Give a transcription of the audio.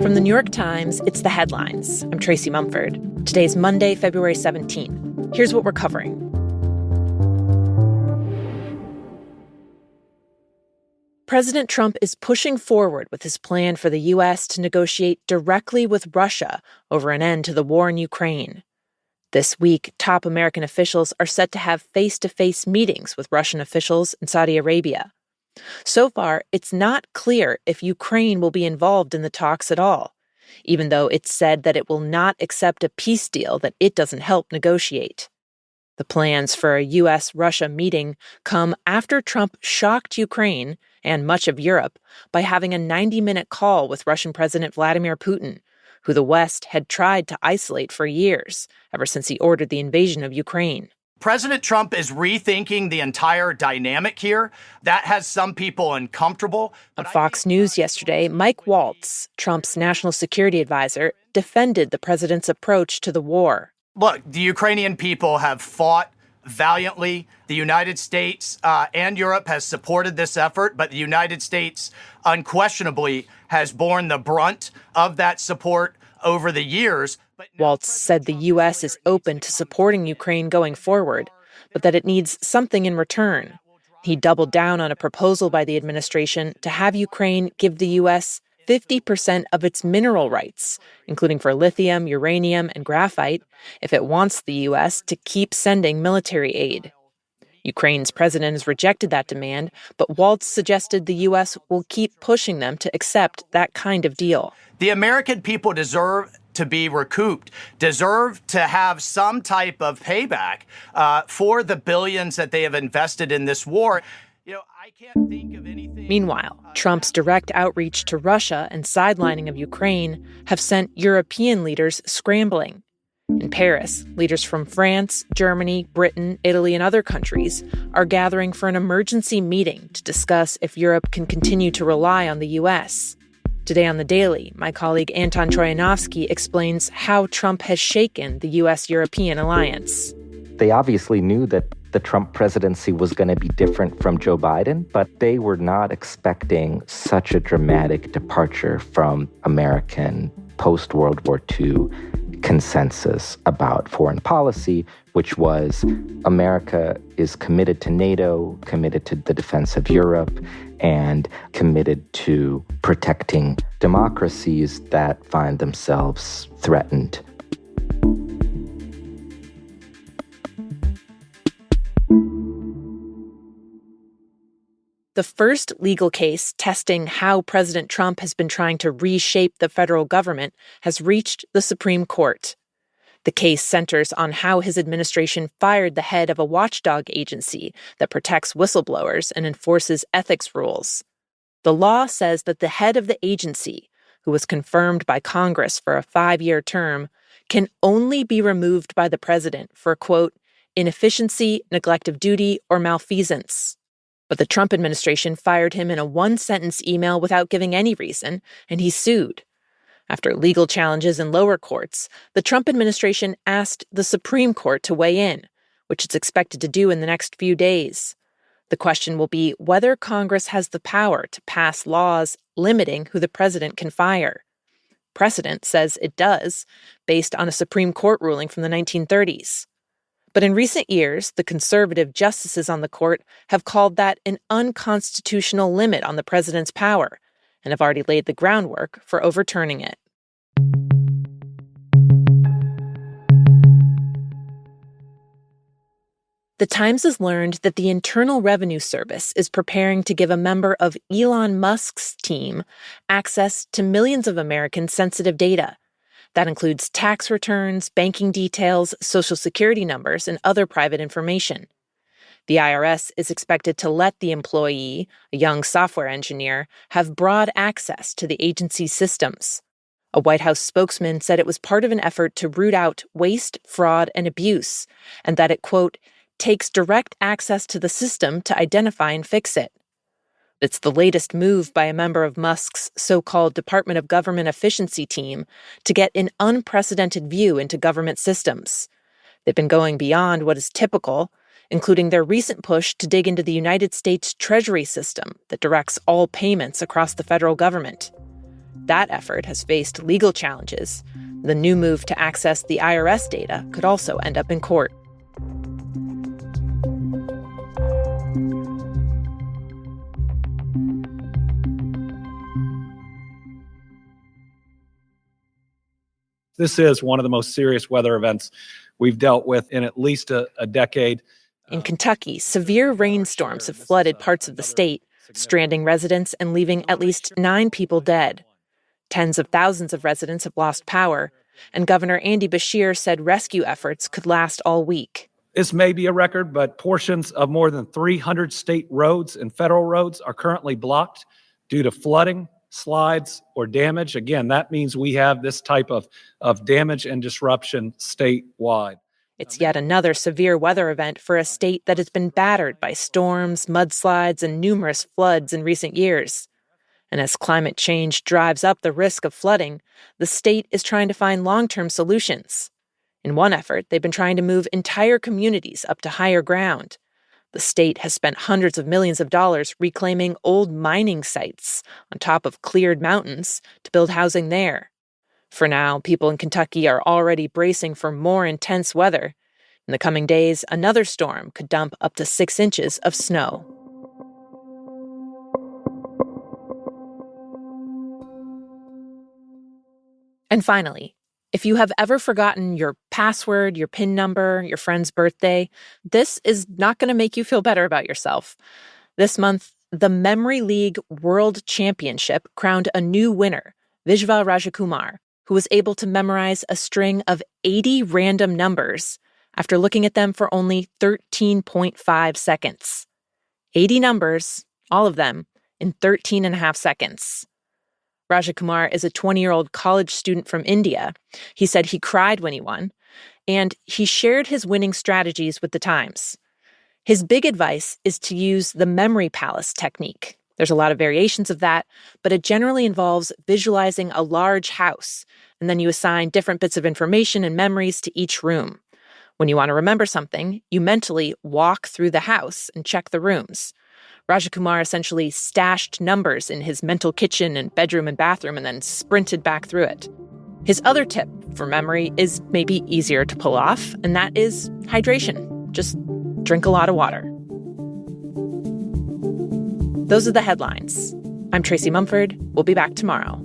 From the New York Times, it's The Headlines. I'm Tracy Mumford. Today's Monday, February 17th. Here's what we're covering. President Trump is pushing forward with his plan for the U.S. to negotiate directly with Russia over an end to the war in Ukraine. This week, top American officials are set to have face-to-face meetings with Russian officials in Saudi Arabia. So far, it's not clear if Ukraine will be involved in the talks at all, even though it's said that it will not accept a peace deal that it doesn't help negotiate. The plans for a U.S.-Russia meeting come after Trump shocked Ukraine and much of Europe by having a 90-minute call with Russian President Vladimir Putin, who the West had tried to isolate for years, ever since he ordered the invasion of Ukraine. President Trump is rethinking the entire dynamic here. That has some people uncomfortable. On Fox News yesterday, Mike Waltz, Trump's national security advisor, defended the president's approach to the war. Look, the Ukrainian people have fought valiantly. The United States and Europe has supported this effort, but the United States unquestionably has borne the brunt of that support over the years. Waltz said the U.S. is open to supporting Ukraine going forward, but that it needs something in return. He doubled down on a proposal by the administration to have Ukraine give the U.S. 50% of its mineral rights, including for lithium, uranium, and graphite, if it wants the U.S. to keep sending military aid. Ukraine's president has rejected that demand, but Waltz suggested the U.S. will keep pushing them to accept that kind of deal. The American people deserve to be recouped, deserve to have some type of payback for the billions that they have invested in this war. I can't think of anything. Meanwhile, Trump's direct outreach to Russia and sidelining of Ukraine have sent European leaders scrambling. In Paris, leaders from France, Germany, Britain, Italy, and other countries are gathering for an emergency meeting to discuss if Europe can continue to rely on the U.S. Today on The Daily, my colleague Anton Troyanovsky explains how Trump has shaken the U.S.-European alliance. They obviously knew that the Trump presidency was going to be different from Joe Biden, but they were not expecting such a dramatic departure from American post-World War II consensus about foreign policy, which was America is committed to NATO, committed to the defense of Europe, and committed to protecting democracies that find themselves threatened. The first legal case testing how President Trump has been trying to reshape the federal government has reached the Supreme Court. The case centers on how his administration fired the head of a watchdog agency that protects whistleblowers and enforces ethics rules. The law says that the head of the agency, who was confirmed by Congress for a 5-year term, can only be removed by the president for, quote, inefficiency, neglect of duty, or malfeasance. But the Trump administration fired him in a one-sentence email without giving any reason, and he sued. After legal challenges in lower courts, the Trump administration asked the Supreme Court to weigh in, which it's expected to do in the next few days. The question will be whether Congress has the power to pass laws limiting who the president can fire. Precedent says it does, based on a Supreme Court ruling from the 1930s. But in recent years, the conservative justices on the court have called that an unconstitutional limit on the president's power and have already laid the groundwork for overturning it. The Times has learned that the Internal Revenue Service is preparing to give a member of Elon Musk's team access to millions of Americans' sensitive data. That includes tax returns, banking details, Social Security numbers, and other private information. The I.R.S. is expected to let the employee, a young software engineer, have broad access to the agency's systems. A White House spokesman said it was part of an effort to root out waste, fraud, and abuse, and that it, quote, takes direct access to the system to identify and fix it. It's the latest move by a member of Musk's so-called Department of Government Efficiency team to get an unprecedented view into government systems. They've been going beyond what is typical, including their recent push to dig into the United States Treasury system that directs all payments across the federal government. That effort has faced legal challenges. The new move to access the I.R.S. data could also end up in court. This is one of the most serious weather events we've dealt with in at least a decade. In Kentucky, severe rainstorms have flooded parts of the state, stranding residents and leaving at least 9 people dead. Tens of thousands of residents have lost power, and Governor Andy Beshear said rescue efforts could last all week. This may be a record, but portions of more than 300 state roads and federal roads are currently blocked due to flooding, slides, or damage. Again, that means we have this type of damage and disruption statewide. It's yet another severe weather event for a state that has been battered by storms, mudslides, and numerous floods in recent years. And as climate change drives up the risk of flooding, the state is trying to find long-term solutions. In one effort, they've been trying to move entire communities up to higher ground. The state has spent hundreds of millions of dollars reclaiming old mining sites on top of cleared mountains to build housing there. For now, people in Kentucky are already bracing for more intense weather. In the coming days, another storm could dump up to 6 inches of snow. And finally, if you have ever forgotten your password, your PIN number, your friend's birthday, this is not going to make you feel better about yourself. This month, the Memory League World Championship crowned a new winner, Vishva Rajakumar, who was able to memorize a string of 80 random numbers after looking at them for only 13.5 seconds. 80 numbers, all of them, in 13 and a half seconds. Rajakumar is a 20-year-old college student from India. He said he cried when he won, and he shared his winning strategies with the Times. His big advice is to use the memory palace technique. There's a lot of variations of that, but it generally involves visualizing a large house, and then you assign different bits of information and memories to each room. When you want to remember something, you mentally walk through the house and check the rooms. Rajakumar essentially stashed numbers in his mental kitchen and bedroom and bathroom and then sprinted back through it. His other tip for memory is maybe easier to pull off, and that is hydration. Just drink a lot of water. Those are the headlines. I'm Tracy Mumford. We'll be back tomorrow.